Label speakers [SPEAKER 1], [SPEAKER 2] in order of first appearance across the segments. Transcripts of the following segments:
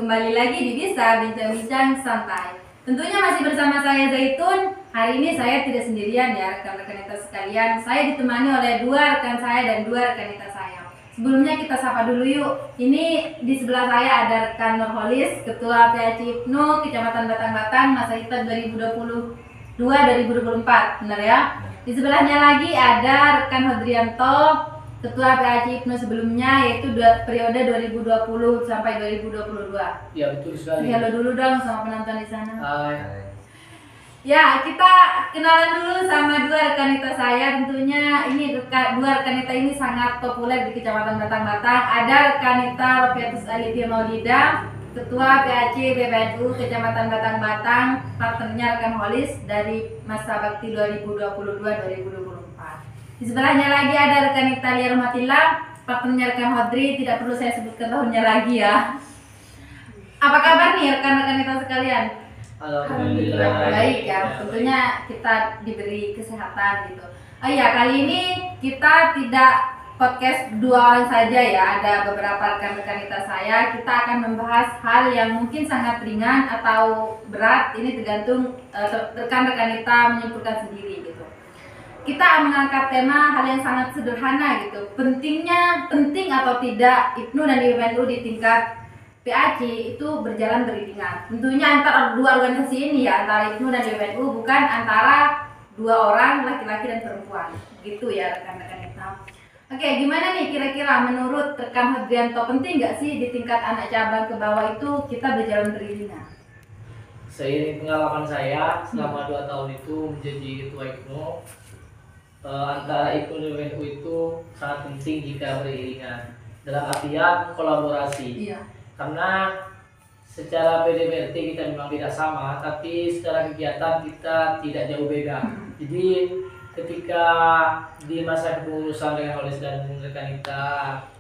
[SPEAKER 1] kembali lagi di Bisa Bincang-Bincang Santai. Tentunya masih bersama saya Zaitun. Hari ini saya tidak sendirian ya rekan-rekan kita sekalian. Saya ditemani oleh dua rekan saya dan dua rekan kita saya. Sebelumnya kita sapa dulu yuk. Ini di sebelah saya ada rekan Nurholis, Ketua PAC IPNU Kecamatan Batang-Batang, masa kita 2022-2024, benar ya? Di sebelahnya lagi ada rekan Hodrianto, Ketua PAC IPNU sebelumnya, yaitu periode 2020 sampai 2022.
[SPEAKER 2] Ya, betul sekali.
[SPEAKER 1] Halo dulu dong sama penonton di sana.
[SPEAKER 2] Hai.
[SPEAKER 1] Ya, kita kenalan dulu sama dua rekan kita saya. Tentunya ini dua rekan kita ini sangat populer di Kecamatan Batang-Batang. Ada rekan kita Rofiatus Alifia Maulida, Ketua PAC PPNU Kecamatan Batang-Batang, partnernya rekan Holis dari masa bakti 2022-2024. Di sebelahnya lagi ada rekan Italia Romatilla, partnernya rekan Hodri, tidak perlu saya sebutkan tahunnya lagi ya. Apa kabar nih rekan-rekan kita sekalian?
[SPEAKER 2] Alhamdulillah.
[SPEAKER 1] Baik ya, tentunya kita diberi kesehatan gitu. Oh iya, kali ini kita tidak podcast dua orang saja ya, ada beberapa rekan-rekan kita saya. Kita akan membahas hal yang mungkin sangat ringan atau berat, ini tergantung rekan-rekan kita menyimpulkan sendiri gitu. Kita mengangkat tema hal yang sangat sederhana gitu. Penting atau tidak IPNU dan IPNU di tingkat PAC itu berjalan beriringan. Tentunya antara dua organisasi ini ya, antara IPNU dan IPNU, bukan antara dua orang laki-laki dan perempuan. Gitu ya rekan-rekan kita. Oke, gimana nih kira-kira menurut rekan Hodrianto, penting nggak sih di tingkat anak cabang ke bawah itu kita berjalan beriringan?
[SPEAKER 2] Seiring pengalaman saya selama 2 tahun itu menjadi ketua IPNU, antara IPNU dan IPNU itu sangat penting jika beriringan dalam artian kolaborasi.
[SPEAKER 1] Iya.
[SPEAKER 2] Karena secara PDBT kita memang tidak sama, tapi secara kegiatan kita tidak jauh beda. Jadi ketika di masa kepengurusan dengan Holis dan rekan kita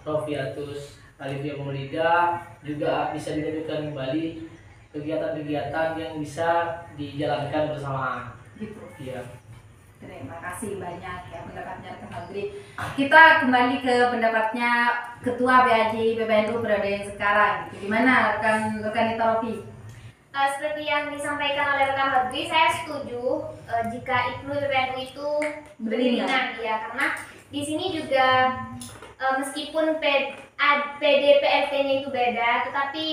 [SPEAKER 2] Rofiatus Alifia Maulida juga bisa dilanjutkan kembali kegiatan-kegiatan yang bisa dijalankan bersamaan.
[SPEAKER 1] Gitu.
[SPEAKER 2] Iya.
[SPEAKER 1] Terima kasih banyak ya pendapatnya rekan Hodri. Kita kembali ke pendapatnya Ketua PAC PPNU periode yang sekarang. Gimana rekan kita Rofi?
[SPEAKER 3] Seperti yang disampaikan oleh rekan Hodri, saya setuju jika IPNU PPNU itu beriringan ya, karena di sini juga meskipun PDPRT-nya itu beda, tetapi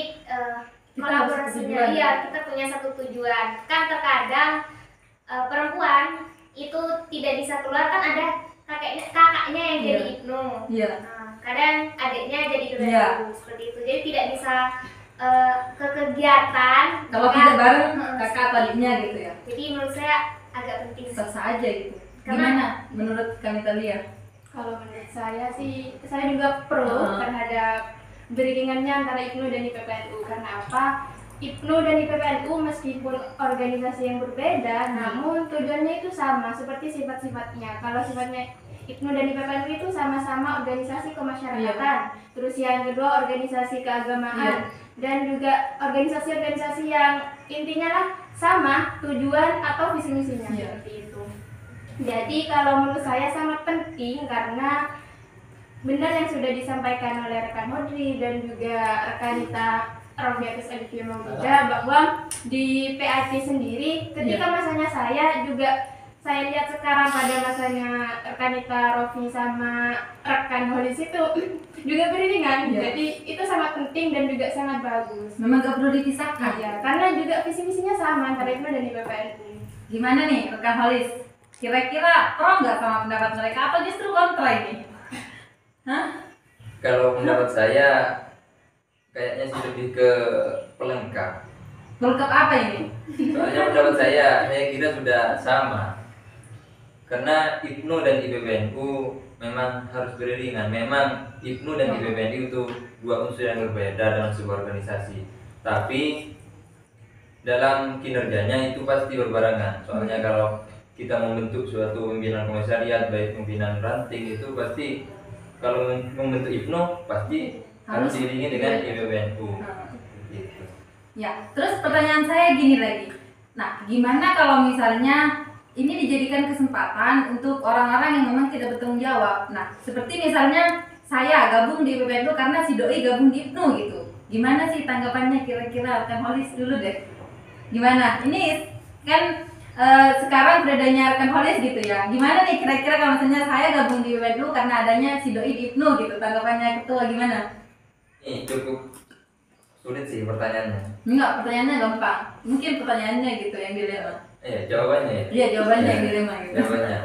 [SPEAKER 3] kolaborasinya kita punya satu tujuan. Kan terkadang perempuan itu tidak bisa keluar, kan ada kakaknya yang jadi IPNU. Kadang adiknya jadi PPNU seperti itu. Jadi tidak bisa ke kegiatan
[SPEAKER 1] kalau tidak bareng kakak atau adiknya gitu ya.
[SPEAKER 3] Jadi menurut saya agak penting.
[SPEAKER 1] Sah aja gitu. Gimana menurut kami Talia?
[SPEAKER 4] Kalau menurut saya sih, saya juga pro terhadap beriringannya antara IPNU dan IPPNU. Karena apa? IPNU dan IPPNU meskipun organisasi yang berbeda, namun tujuannya itu sama, seperti sifat-sifatnya. Kalau sifatnya IPNU dan IPPNU itu sama-sama organisasi kemasyarakatan, terus yang kedua organisasi keagamaan, dan juga organisasi-organisasi yang intinya lah sama tujuan atau visi-misinya seperti itu. Jadi kalau menurut saya sangat penting, karena benar yang sudah disampaikan oleh rekan Hodri dan juga rekan kita Rofiatus Alifia Maulida, bahwa di PAC sendiri ketika masanya saya lihat sekarang pada masanya rekan kita Rofi sama rekan Holis itu juga beriringan. Jadi itu sangat penting dan juga sangat bagus.
[SPEAKER 1] Memang gak perlu dipisahkan
[SPEAKER 4] ya, karena juga visi misinya sama antara IPNU dan IPPNU.
[SPEAKER 1] Gimana nih rekan Holis? Kira-kira pro nggak sama pendapat mereka atau justru kontra ini?
[SPEAKER 5] Kalau pendapat saya kayaknya sih lebih ke pelengkap.
[SPEAKER 1] Pelengkap apa ini?
[SPEAKER 5] Soalnya pendapat saya kira sudah sama. Karena IPNU dan IPPNU memang harus beriringan. Memang IPNU dan IPPNU itu dua unsur yang berbeda dalam sebuah organisasi. Tapi dalam kinerjanya itu pasti berbarengan. Soalnya kalau kita membentuk suatu pimpinan komisariat, baik pimpinan ranting, itu pasti kalau membentuk IPNU pasti harus diiringi dengan IPPNU. Gitu.
[SPEAKER 1] Ya, terus pertanyaan saya gini lagi. Nah, gimana kalau misalnya ini dijadikan kesempatan untuk orang-orang yang memang tidak bertanggung jawab? Nah, seperti misalnya saya gabung di IPPNU karena si doi gabung di IPNU gitu. Gimana sih tanggapannya kira-kira? Rekan Holis dulu deh. Gimana? Ini kan sekarang beradanya rekan Holis gitu ya. Gimana nih kira-kira kalau misalnya saya gabung di PPNU karena adanya si Doi Ibnu gitu, tanggapannya ketua gimana?
[SPEAKER 5] Ini cukup sulit sih pertanyaannya.
[SPEAKER 1] Enggak, pertanyaannya gampang. Mungkin pertanyaannya gitu yang dilema.
[SPEAKER 5] Jawabannya ya.
[SPEAKER 1] Iya, jawabannya
[SPEAKER 5] Ya,
[SPEAKER 1] yang dilema gitu.
[SPEAKER 5] Jawabannya.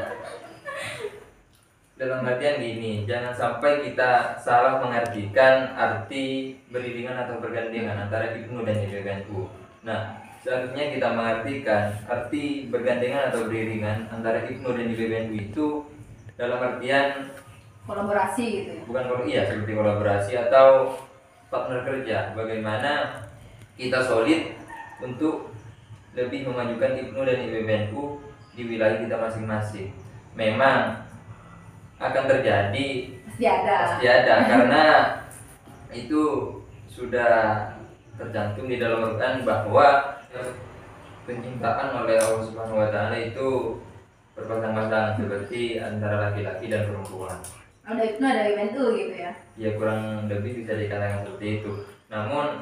[SPEAKER 5] Dalam artian gini, jangan sampai kita salah mengartikan arti beriringan atau bergandengan antara Ibnu dan IPPNU. Nah, seharusnya kita mengartikan arti bergandengan atau beriringan antara Ibnu dan IPPNU itu dalam artian
[SPEAKER 1] Kolaborasi gitu ya.
[SPEAKER 5] bukan seperti kolaborasi atau partner kerja. Bagaimana kita solid untuk lebih memajukan Ibnu dan IPPNU di wilayah kita masing-masing. Memang akan terjadi,
[SPEAKER 1] Pasti ada.
[SPEAKER 5] karena itu sudah tercantum di dalam Al-Quran bahwa penciptaan oleh Allah Subhanahu wa taala itu berpasang-pasang seperti antara laki-laki dan perempuan.
[SPEAKER 1] Ada Ibnu, ada IPPNU gitu ya.
[SPEAKER 5] Ya kurang lebih bisa dikatakan seperti itu. Namun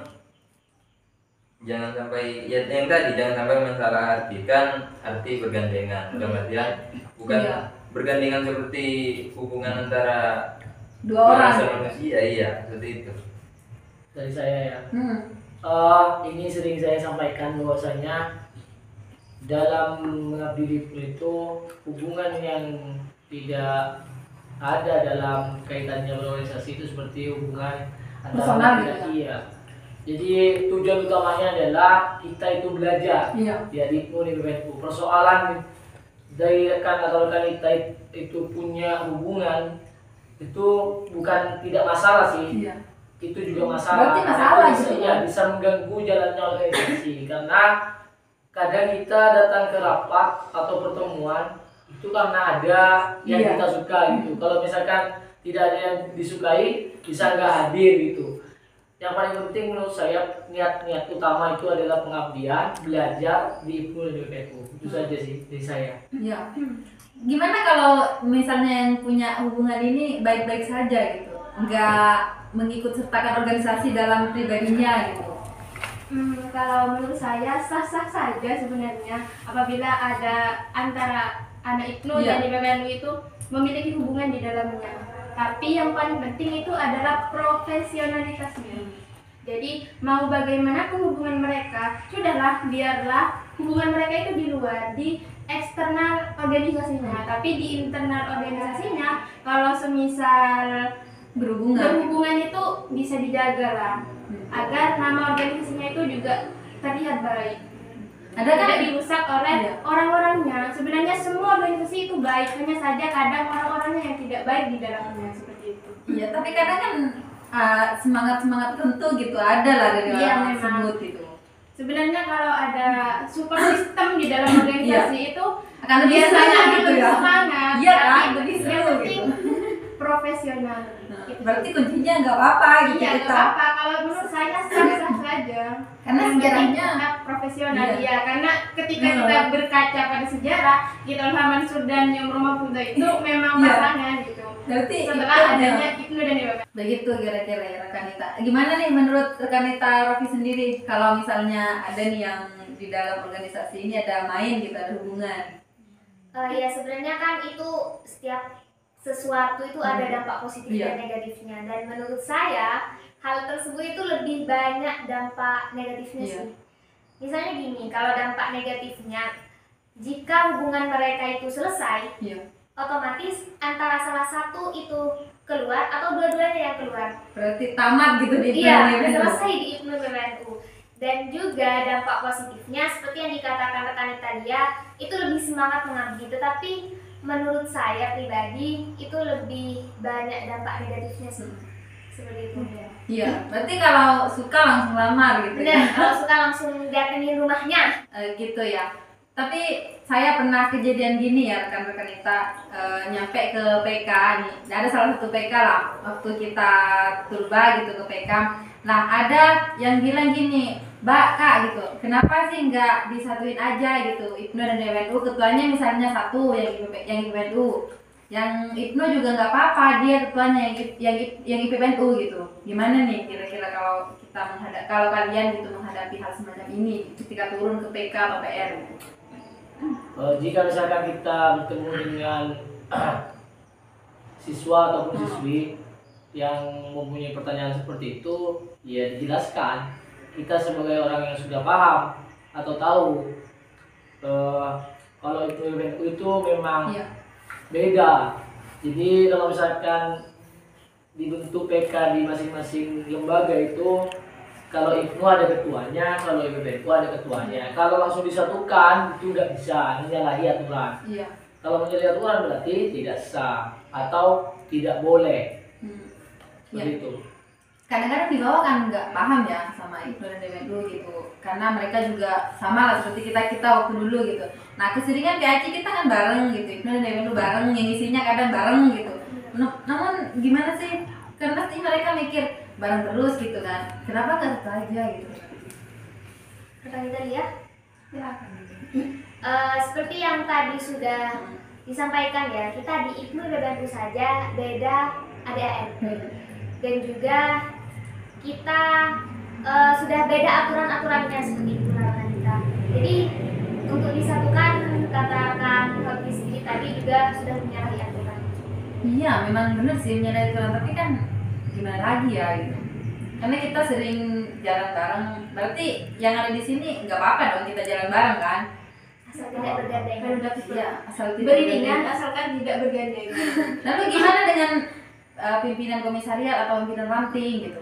[SPEAKER 5] jangan sampai yang tadi jangan sampai mensalahartikan arti bergandengan. Dalam artian bukan
[SPEAKER 1] Iya.
[SPEAKER 5] bergandengan seperti hubungan antara
[SPEAKER 1] Dua orang.
[SPEAKER 5] sama manusia, iya seperti itu.
[SPEAKER 2] Dari saya ya. Ini sering saya sampaikan bahwasanya dalam mengabdi di IPNU itu hubungan yang tidak ada dalam kaitannya berorganisasi itu seperti hubungan
[SPEAKER 1] Personal
[SPEAKER 2] antara
[SPEAKER 1] gitu
[SPEAKER 2] iya. Jadi tujuan utamanya adalah kita itu belajar
[SPEAKER 1] Iya.
[SPEAKER 2] di IPNU di PPNU. Persoalan dari rekan atau rekan kita itu punya hubungan itu bukan tidak masalah sih.
[SPEAKER 1] Iya.
[SPEAKER 2] Itu juga masalah.
[SPEAKER 1] Berarti masalah
[SPEAKER 2] bisa,
[SPEAKER 1] gitu
[SPEAKER 2] ya,
[SPEAKER 1] kan?
[SPEAKER 2] bisa mengganggu jalannya organisasi karena kadang kita datang ke rapat atau pertemuan itu karena ada yang
[SPEAKER 1] Iya.
[SPEAKER 2] kita suka gitu. Kalau misalkan tidak ada yang disukai bisa nggak hadir gitu. Yang paling penting menurut saya niat utama itu adalah pengabdian, belajar di IPNU dan di PPNU. Itu saja sih dari saya.
[SPEAKER 1] Iya. Gimana kalau misalnya yang punya hubungan ini baik-baik saja gitu, nggak mengikut sertakan organisasi dalam pribadinya gitu?
[SPEAKER 4] Kalau menurut saya sah-sah saja sebenarnya apabila ada antara anak IPNU
[SPEAKER 1] Iya.
[SPEAKER 4] dan IPPNU itu memiliki hubungan di dalamnya. Tapi yang paling penting itu adalah profesionalitasnya. Jadi mau bagaimanapun hubungan mereka, sudahlah biarlah hubungan mereka itu di luar, di eksternal organisasinya. Tapi di internal organisasinya, kalau semisal berhubungan itu bisa dijaga lah, agar nama organisasinya itu juga terlihat baik.
[SPEAKER 1] Ada kan?
[SPEAKER 4] Tidak dirusak oleh
[SPEAKER 1] Iya.
[SPEAKER 4] orang-orangnya. Sebenarnya semua organisasi itu baik, hanya saja kadang orang-orangnya yang tidak baik di dalamnya seperti itu.
[SPEAKER 1] Iya, tapi kadang kan semangat tertentu gitu ada lah dari
[SPEAKER 4] Iya,
[SPEAKER 1] orang
[SPEAKER 4] memang.
[SPEAKER 1] tersebut gitu.
[SPEAKER 4] Sebenarnya kalau ada support system di dalam organisasi itu
[SPEAKER 1] Akan lebih
[SPEAKER 4] biasanya
[SPEAKER 1] semangat
[SPEAKER 4] akan
[SPEAKER 1] gitu
[SPEAKER 4] lebih
[SPEAKER 1] ya.
[SPEAKER 4] semangat.
[SPEAKER 1] Iya
[SPEAKER 4] Tapi
[SPEAKER 1] kan, lebih
[SPEAKER 4] yang
[SPEAKER 1] seru
[SPEAKER 4] penting
[SPEAKER 1] gitu.
[SPEAKER 4] profesional. Gitu.
[SPEAKER 1] Berarti kuncinya nggak apa-apa gitu
[SPEAKER 4] Iya, nggak
[SPEAKER 1] kita.
[SPEAKER 4] apa-apa. Kalau menurut saya sah-sah saja.
[SPEAKER 1] Karena
[SPEAKER 4] Yang penting
[SPEAKER 1] sejarahnya
[SPEAKER 4] tetap profesional
[SPEAKER 1] Iya.
[SPEAKER 4] ya. Karena ketika
[SPEAKER 1] Iya.
[SPEAKER 4] kita berkaca pada sejarah, kita Mansur dan Nyom Roma Putra itu memang
[SPEAKER 1] Iya.
[SPEAKER 4] pasangan gitu.
[SPEAKER 1] berarti
[SPEAKER 4] Setelah
[SPEAKER 1] itu
[SPEAKER 4] adanya Ibnu dan IPPNU.
[SPEAKER 1] begitu kira-kira ya rekanita. Gimana nih menurut rekanita Rofi sendiri kalau misalnya ada nih yang di dalam organisasi ini ada main gitu, ada hubungan?
[SPEAKER 3] Ya sebenarnya kan itu setiap sesuatu itu ada dampak positif
[SPEAKER 1] Iya.
[SPEAKER 3] dan negatifnya, dan menurut saya hal tersebut itu lebih banyak dampak negatifnya
[SPEAKER 1] Iya.
[SPEAKER 3] sih. Misalnya gini, kalau dampak negatifnya, jika hubungan mereka itu selesai,
[SPEAKER 1] Iya.
[SPEAKER 3] otomatis antara salah satu itu keluar atau dua-duanya yang keluar.
[SPEAKER 1] Berarti tamat gitu di
[SPEAKER 3] Iya,
[SPEAKER 1] PPNU.
[SPEAKER 3] selesai di IPNU PPNU. Dan juga dampak positifnya seperti yang dikatakan rekan Italia, itu lebih semangat mengabdi. Tetapi menurut saya pribadi itu lebih banyak dampak negatifnya sih. Seperti itu.
[SPEAKER 1] Iya, berarti kalau suka langsung lamar gitu.
[SPEAKER 3] Benar, kalau suka langsung datengin rumahnya.
[SPEAKER 1] Gitu ya. Tapi saya pernah kejadian gini ya rekan-rekan kita, nyampe ke PK nih. Ada salah satu PK lah waktu kita turba gitu ke PK. Nah ada yang bilang gini, Mbak Kak gitu, kenapa sih nggak disatuin aja gitu IPNU dan IPPNU, ketuanya misalnya satu yang IPPNU, yang IPNU juga nggak apa-apa dia ketuanya yang IPPNU gitu. Gimana nih kira-kira kalau kita kalau kalian gitu menghadapi hal semacam ini ketika turun ke PK atau PR gitu.
[SPEAKER 2] Jika misalkan kita bertemu dengan siswa ataupun siswi yang mempunyai pertanyaan seperti itu, ya dijelaskan. Kita sebagai orang yang sudah paham atau tahu kalau itu memang beda. Jadi kalau misalkan dibentuk PK di masing-masing lembaga itu, kalau IPNU ada ketuanya, kalau IPBNU ada ketuanya. Kalau langsung disatukan itu nggak bisa, menyalahi aturan. Kalau menyalahi aturan berarti tidak sah atau tidak boleh. Begitu.
[SPEAKER 1] Kadang-kadang di bawah kan nggak paham ya sama IPNU dan IPBNU gitu, karena mereka juga sama lah seperti kita waktu dulu gitu. Nah keseringan PAC kita kan bareng gitu, IPNU dan IPBNU bareng, yang isinya kadang bareng gitu. Namun gimana sih? Kan pasti mereka mikir bareng terus gitu kan. Kenapa nggak satu aja gitu?
[SPEAKER 3] Pertanyaan tadi ya.
[SPEAKER 1] Silakan.
[SPEAKER 3] Seperti yang tadi sudah disampaikan ya, kita di IPNU IPBNU saja beda ADART. Dan juga kita sudah beda aturan-aturannya seperti itu kita. Jadi untuk disatukan, katakan habis tadi juga sudah menyalahi aturan.
[SPEAKER 1] Iya, memang benar sih menyalahi aturan, tapi kan gimana lagi ya gitu. Karena kita sering jalan bareng, berarti yang ada di sini nggak apa-apa dong kita jalan bareng kan?
[SPEAKER 3] Asal tidak bergandengan.
[SPEAKER 1] Iya, asal tidak
[SPEAKER 4] Beriringan
[SPEAKER 1] bergandengan.
[SPEAKER 4] asalkan tidak bergandengan.
[SPEAKER 1] Lalu gimana dengan pimpinan komisariat atau pimpinan ranting gitu?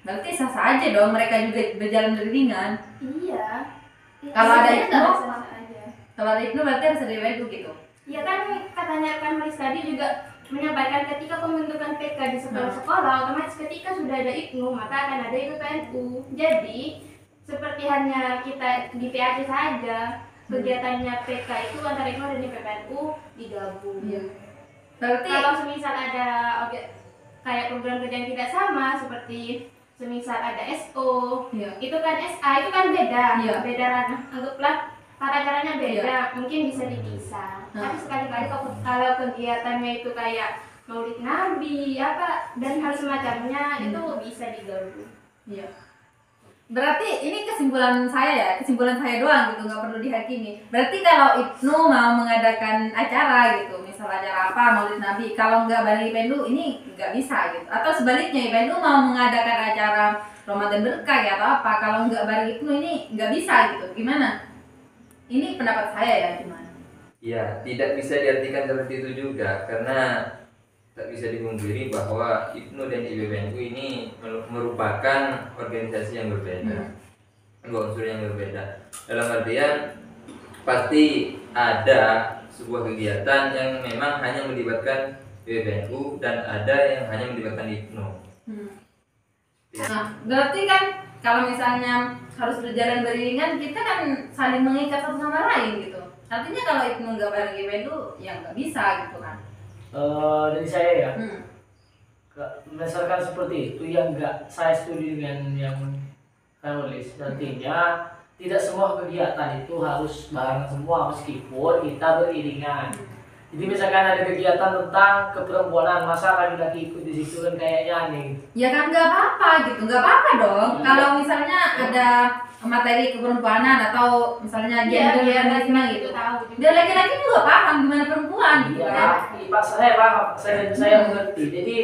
[SPEAKER 1] Berarti sah-sah aja dong mereka juga berjalan beriringan.
[SPEAKER 4] Iya.
[SPEAKER 1] Kalau ada
[SPEAKER 4] Sebenarnya
[SPEAKER 1] IPNU,
[SPEAKER 4] nggak masalah aja.
[SPEAKER 1] kalau ada IPNU berarti harus ada IPBNU gitu.
[SPEAKER 4] Ya kan katanya kan Maris tadi juga menyampaikan ketika pembentukan PK di sekolah-sekolah, otomatis ketika sudah ada IPNU maka akan ada IPBNU. Jadi seperti hanya kita di PAC saja, kegiatannya PK itu antara IPNU dan IPBNU digabung.
[SPEAKER 1] Berarti
[SPEAKER 4] Kalau semisal ada kayak program kerja yang tidak sama seperti semisal ada SO, itu kan SA itu kan beda, beda ranah. Anggaplah tata caranya beda, mungkin bisa dipisah. Tapi sekali-kali kalau kegiatannya itu kayak Maulid Nabi apa dan hal semacamnya itu bisa digabung.
[SPEAKER 1] Berarti ini kesimpulan saya doang gitu, nggak perlu dihakimi. Berarti kalau IPNU mau mengadakan acara gitu, misal acara apa Maulid Nabi, kalau nggak bareng IPBNU ini nggak bisa gitu. Atau sebaliknya IPBNU mau mengadakan acara Ramadan Berkah ya atau apa, kalau nggak bareng IPNU ini nggak bisa gitu. Gimana? Ini pendapat saya ya, gimana?
[SPEAKER 5] Ya, tidak bisa diartikan seperti itu juga, karena tak bisa dipungkiri bahwa IPNU dan IPBNU ini merupakan organisasi yang berbeda, dua unsur yang berbeda. Dalam artian pasti ada sebuah kegiatan yang memang hanya melibatkan IPBNU dan ada yang hanya melibatkan IPNU.
[SPEAKER 1] Nah, berarti kan kalau misalnya harus berjalan beriringan, kita kan saling mengikat satu sama lain gitu. Artinya kalau IPNU nggak bareng IPBNU, ya nggak bisa gitu kan?
[SPEAKER 2] Dari saya ya, berdasarkan seperti itu yang enggak saya setuju dengan yang saya nulis. Artinya tidak semua kegiatan itu harus bareng semua meskipun kita beriringan. Jadi misalkan ada kegiatan tentang keperempuanan, masa laki-laki ikut di situ kan kayaknya aneh.
[SPEAKER 1] Ya kan nggak apa-apa gitu, nggak apa-apa dong. Kalau misalnya ada materi keperempuanan atau misalnya gender gitu, dia laki-laki juga paham gimana perempuan gitu kan.
[SPEAKER 2] Iya, saya paham, saya mengerti. Jadi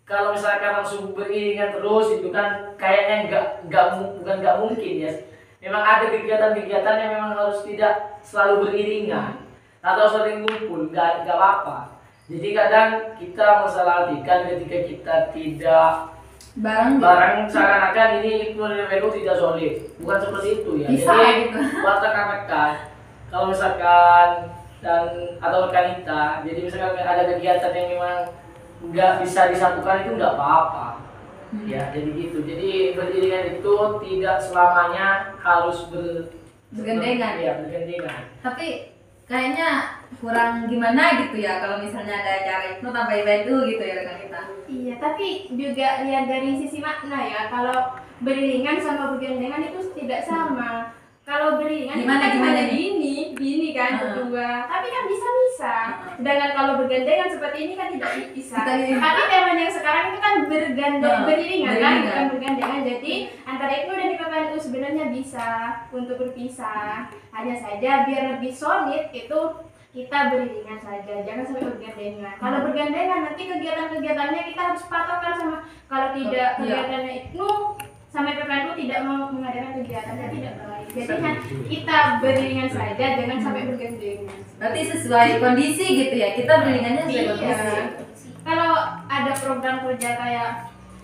[SPEAKER 2] kalau misalkan langsung beriringan terus itu kan kayaknya bukan nggak mungkin ya. Memang ada kegiatan-kegiatan yang memang harus tidak selalu beriringan atau sering ngumpul, nggak apa-apa. Jadi kadang kita mensalahartikan ketika kita tidak barang seakan-akan ini IPNU tidak solid, bukan seperti itu ya.
[SPEAKER 1] Bisa,
[SPEAKER 2] jadi
[SPEAKER 1] gitu.
[SPEAKER 2] buat rekan-rekan kalau misalkan dan atau rekanita, jadi misalkan ada kegiatan yang memang nggak bisa disatukan itu nggak apa-apa. Ya jadi gitu. Jadi beriringan itu tidak selamanya harus
[SPEAKER 1] bergandengan.
[SPEAKER 2] Ya bergandengan.
[SPEAKER 1] Tapi kayaknya kurang gimana gitu ya kalau misalnya ada acara IPNU tanpa IPBNU gitu ya rekan kita.
[SPEAKER 4] Iya, tapi juga lihat dari sisi makna ya. Kalau beriringan sama bergandengan itu tidak sama. Kalau beriringan
[SPEAKER 1] Gimana
[SPEAKER 4] gini kan berdua, tapi kan bisa-bisa. dengan kalau bergandengan seperti ini kan tidak bisa.
[SPEAKER 1] Kita-
[SPEAKER 4] Tapi temanya yang sekarang itu kan beriringan kan,
[SPEAKER 1] beriringan.
[SPEAKER 4] bukan bergandengan. Jadi antara IPNU dan IPPNU sebenarnya bisa untuk berpisah. Hanya saja biar lebih solid itu kita beriringan saja, jangan sampai bergandengan. Kalau bergandengan nanti kegiatan-kegiatannya kita harus patokan sama, kalau tidak kegiatannya IPNU sampai PPNU tidak mau mengadakan kegiatannya tidak baik. Jadi kita beriringan saja, jangan sampai bergandengan.
[SPEAKER 1] Berarti sesuai kondisi gitu ya, kita beriringannya sesuai
[SPEAKER 4] Iya.
[SPEAKER 1] kondisi.
[SPEAKER 4] Kalau ada program kerja kayak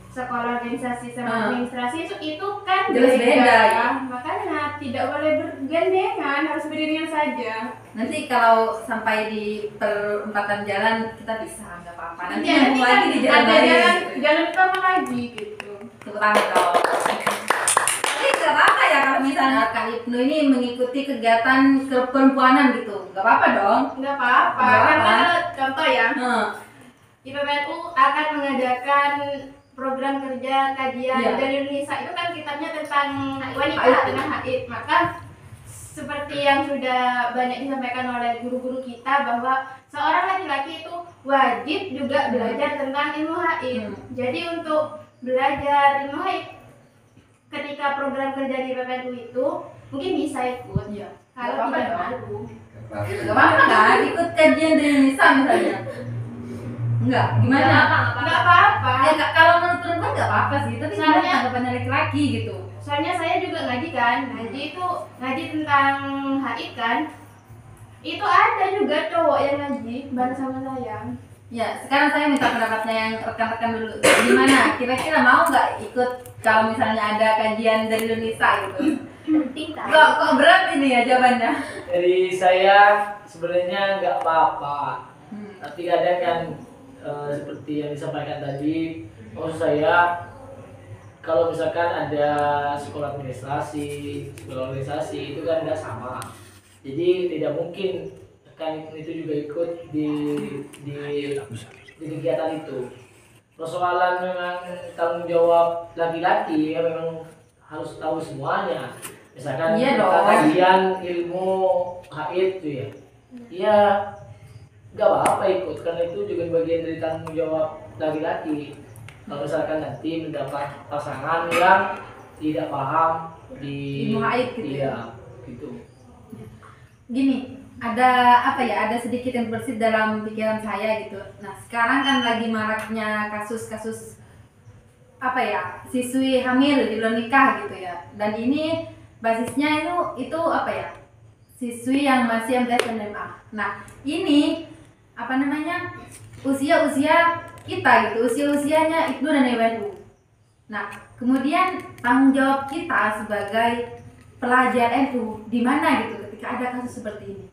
[SPEAKER 4] sekolah organisasi sama administrasi itu kan
[SPEAKER 1] Jelas beda, ya.
[SPEAKER 4] Makanya tidak boleh bergandengan, harus beriringan saja.
[SPEAKER 1] Nanti kalau sampai di perempatan jalan kita bisa, nggak apa-apa. Nanti
[SPEAKER 4] Ya,
[SPEAKER 1] nyambung lagi di jalan
[SPEAKER 4] ada
[SPEAKER 1] lain.
[SPEAKER 4] jalan
[SPEAKER 1] gitu.
[SPEAKER 4] jalan utama lagi gitu.
[SPEAKER 1] Tepuk tangan dong. Tapi nggak apa-apa ya kalau misalnya Kak Ibnu ini mengikuti kegiatan keperempuanan gitu, nggak apa-apa dong.
[SPEAKER 4] Nggak apa-apa.
[SPEAKER 1] Nggak
[SPEAKER 4] Karena
[SPEAKER 1] apa-apa.
[SPEAKER 4] kalau contoh ya,
[SPEAKER 1] Hmm.
[SPEAKER 4] IPPNU akan mengadakan program kerja kajian
[SPEAKER 1] Iya.
[SPEAKER 4] dari Indonesia, itu kan kitabnya tentang wanita
[SPEAKER 1] Haid.
[SPEAKER 4] dengan haid. Maka seperti yang sudah banyak disampaikan oleh guru-guru kita bahwa seorang laki-laki itu wajib juga belajar tentang ilmu haid. Jadi untuk belajar ilmu haid ketika program kerja di PPNU itu mungkin bisa ikut.
[SPEAKER 1] Iya.
[SPEAKER 4] Kalau
[SPEAKER 1] Nggak apa-apa
[SPEAKER 4] tidak
[SPEAKER 1] dong.
[SPEAKER 4] malu.
[SPEAKER 1] Nggak apa-apa kan, ikut kajian dari Nisa misalnya. Enggak, gimana?
[SPEAKER 4] Nggak apa-apa.
[SPEAKER 1] Ya kalau menurut perempuan nggak apa-apa sih, tapi gimana
[SPEAKER 4] Soalnya-
[SPEAKER 1] tanggapannya laki-laki gitu.
[SPEAKER 4] Soalnya saya juga ngaji kan, ngaji tentang haid kan. Itu ada juga cowok yang ngaji bareng sama saya.
[SPEAKER 1] Ya, sekarang saya minta pendapatnya yang rekan-rekan dulu. Gimana? Kira-kira mau nggak ikut kalau misalnya ada kajian dari Indonesia gitu?
[SPEAKER 3] Penting kan?
[SPEAKER 1] Kok berat ini ya jawabannya?
[SPEAKER 2] Dari saya sebenarnya nggak apa-apa, tapi kadang kan seperti yang disampaikan tadi, maksud saya kalau misalkan ada sekolah organisasi itu kan nggak sama, jadi tidak mungkin kan itu juga ikut di kegiatan itu. Persoalan memang tanggung jawab laki-laki ya, memang harus tahu semuanya. Misalkan
[SPEAKER 1] Iya
[SPEAKER 2] kita
[SPEAKER 1] dong.
[SPEAKER 2] kajian ilmu haid itu ya, iya nggak apa-apa ikut, karena itu juga bagian dari tanggung jawab laki-laki. Kalau misalkan nanti mendapat pasangan yang tidak paham di
[SPEAKER 1] Ilmu haid gitu ya.
[SPEAKER 2] iya, gitu.
[SPEAKER 1] Gini, ada apa ya? Ada sedikit yang bersih dalam pikiran saya gitu. Nah, sekarang kan lagi maraknya kasus-kasus apa ya? Siswi hamil di luar nikah gitu ya. Dan ini basisnya itu apa ya? Siswi yang masih MTS dan SMA. Nah, ini apa namanya? Usia-usia kita gitu, usia-usianya IPNU dan IPNU. Nah, kemudian tanggung jawab kita sebagai pelajar NU di mana gitu ketika ada kasus seperti ini.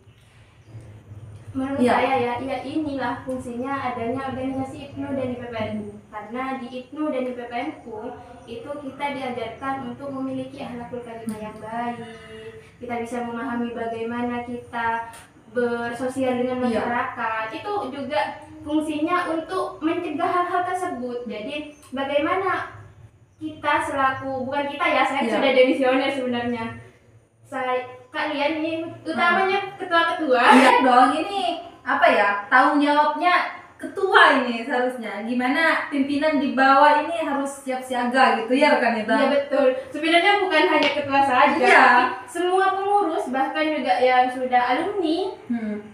[SPEAKER 4] Menurut
[SPEAKER 1] Iya.
[SPEAKER 4] saya ya inilah fungsinya adanya organisasi IPNU dan IPPNU. Karena di IPNU dan IPPNU itu kita diajarkan untuk memiliki akhlakul karimah yang baik. Kita bisa memahami bagaimana kita bersosial dengan
[SPEAKER 1] Iya.
[SPEAKER 4] masyarakat. Itu juga fungsinya untuk mencegah hal-hal tersebut. Jadi bagaimana kita selaku, bukan kita ya, saya
[SPEAKER 1] Iya.
[SPEAKER 4] sudah demisioner sebenarnya. Kalian ini utamanya ketua-ketua.
[SPEAKER 1] Iya dong, ini apa ya? Tanggung jawabnya ketua ini seharusnya. Gimana pimpinan di bawah ini harus siap siaga gitu ya rekan kita.
[SPEAKER 4] Iya betul. Sebenarnya bukan hanya ketua saja,
[SPEAKER 1] Iya.
[SPEAKER 4] tapi semua pengurus bahkan juga yang sudah alumni.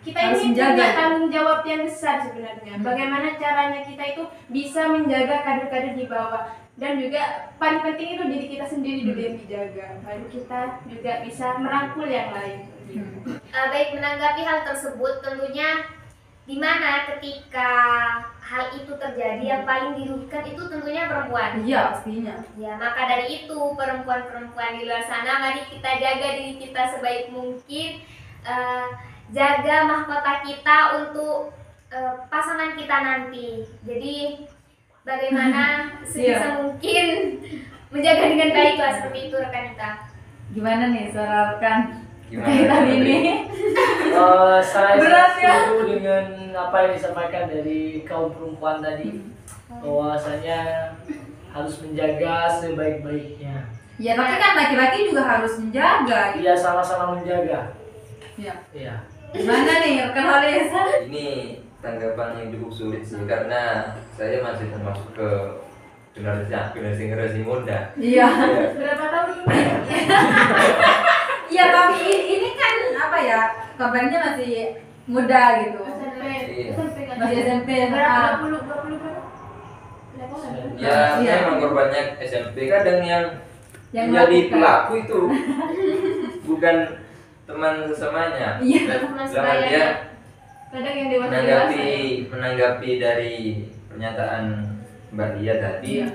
[SPEAKER 4] Kita
[SPEAKER 1] Harus
[SPEAKER 4] ini
[SPEAKER 1] menjaga
[SPEAKER 4] punya
[SPEAKER 1] itu.
[SPEAKER 4] tanggung jawab yang besar sebenarnya. Bagaimana caranya kita itu bisa menjaga kader-kader di bawah, dan juga paling penting itu diri kita sendiri dulu yang dijaga. Baru kita juga bisa merangkul yang lain.
[SPEAKER 3] Baik, menanggapi hal tersebut tentunya di mana ketika hal itu terjadi yang paling dirugikan itu tentunya perempuan.
[SPEAKER 1] Iya pastinya.
[SPEAKER 3] Ya, maka dari itu perempuan-perempuan di luar sana, mari kita jaga diri kita sebaik mungkin, jaga mahkota kita untuk pasangan kita nanti. Jadi bagaimana sebisa mungkin menjaga dengan baik lah, seperti itu rekan kita.
[SPEAKER 1] Gimana nih suara rekan?
[SPEAKER 5] Gimana?
[SPEAKER 1] Kaitan ini.
[SPEAKER 2] Saya
[SPEAKER 1] Berat ya?
[SPEAKER 2] setuju dengan apa yang disampaikan dari kaum perempuan tadi, bahwasanya harus menjaga sebaik-baiknya.
[SPEAKER 1] Ya tapi kan laki-laki juga harus menjaga.
[SPEAKER 2] Iya, sama-sama menjaga.
[SPEAKER 1] Iya.
[SPEAKER 2] Iya.
[SPEAKER 1] Gimana nih rekan Holis?
[SPEAKER 5] Ini tanggapan yang cukup sulit sih karena saya masih termasuk ke generasi muda.
[SPEAKER 1] Iya.
[SPEAKER 5] Ya,
[SPEAKER 4] Berapa tahun ini?
[SPEAKER 1] Iya, tapi ini kan apa ya? Kabarnya masih muda gitu.
[SPEAKER 4] SMP.
[SPEAKER 5] Iya.
[SPEAKER 4] SMP kan?
[SPEAKER 1] Masih SMP.
[SPEAKER 4] Berapa? 20 berapa? Berapa kan?
[SPEAKER 5] ya
[SPEAKER 1] Iya.
[SPEAKER 5] memang korbannya SMP kadang yang
[SPEAKER 1] Yang
[SPEAKER 5] menjadi
[SPEAKER 1] melakukan.
[SPEAKER 5] pelaku itu bukan teman sesamanya.
[SPEAKER 1] Iya.
[SPEAKER 3] Teman
[SPEAKER 5] Dalam
[SPEAKER 3] sebaya.
[SPEAKER 5] artian
[SPEAKER 4] Kadang yang dewasa
[SPEAKER 5] menanggapi dari pernyataan Mbak Lia tadi
[SPEAKER 1] Iya.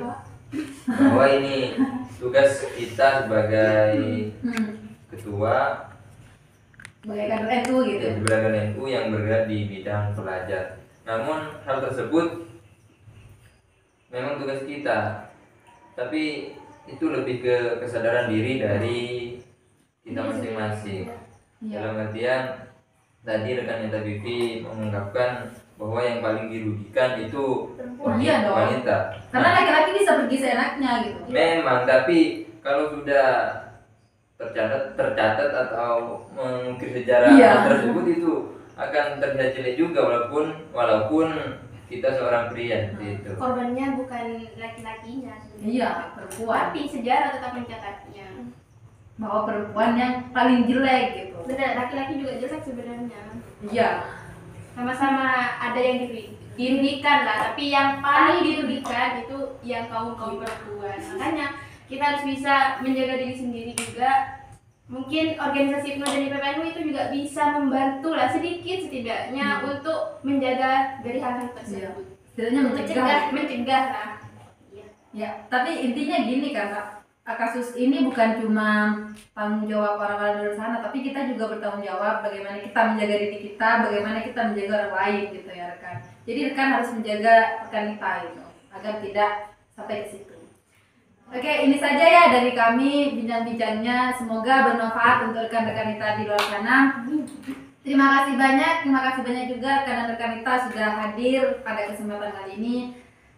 [SPEAKER 5] bahwa ini tugas kita sebagai ketua
[SPEAKER 1] Sebagai kader NU gitu.
[SPEAKER 5] ya, sebagai NU yang bergerak di bidang pelajar. Namun hal tersebut memang tugas kita, tapi itu lebih ke kesadaran diri dari kita masing-masing.
[SPEAKER 1] Iya.
[SPEAKER 5] Dalam artian tadi rekan Neta Vivi mengungkapkan bahwa yang paling dirugikan itu
[SPEAKER 1] Iya dong.
[SPEAKER 5] wanita.
[SPEAKER 1] Karena laki-laki bisa pergi seenaknya gitu.
[SPEAKER 5] Memang, tapi kalau sudah tercatat atau mengukir sejarah
[SPEAKER 1] Iya.
[SPEAKER 5] tersebut itu akan terlihat jelek juga walaupun kita seorang pria seperti itu.
[SPEAKER 4] korbannya bukan laki-lakinya sebenarnya.
[SPEAKER 1] Iya, perempuan.
[SPEAKER 4] Tapi sejarah tetap mencatatnya.
[SPEAKER 1] Bahwa perempuan yang paling jelek gitu.
[SPEAKER 4] Benar, laki-laki juga jelek sebenarnya.
[SPEAKER 1] Iya.
[SPEAKER 4] Sama-sama ada yang dirugikan lah, tapi yang paling dirugikan itu yang kaum perempuan. Makanya kita harus bisa menjaga diri sendiri juga. Mungkin organisasi IPNU dan IPPNU itu juga bisa membantu lah sedikit setidaknya untuk menjaga dari hal-hal tersebut.
[SPEAKER 1] Setidaknya
[SPEAKER 4] Mencegah lah.
[SPEAKER 1] Ya, tapi intinya gini kan Kak, kasus ini bukan cuma tanggung jawab orang-orang di luar sana, tapi kita juga bertanggung jawab bagaimana kita menjaga diri kita, bagaimana kita menjaga orang lain gitu ya rekan. Jadi rekan harus menjaga rekan kita gitu, agar tidak sampai ke situ. Oke, ini saja ya dari kami bincang-bincangnya, semoga bermanfaat untuk rekan-rekan kita di luar sana. Terima kasih banyak juga rekan-rekan kita sudah hadir pada kesempatan kali ini.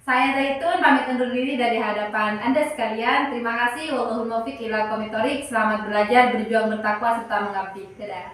[SPEAKER 1] Saya Zaitun pamit undur diri dari hadapan Anda sekalian. Terima kasih. Wallahul muwaffiq ila aqwamit thoriq. Selamat belajar, berjuang, bertakwa serta mengabdi. Dadah.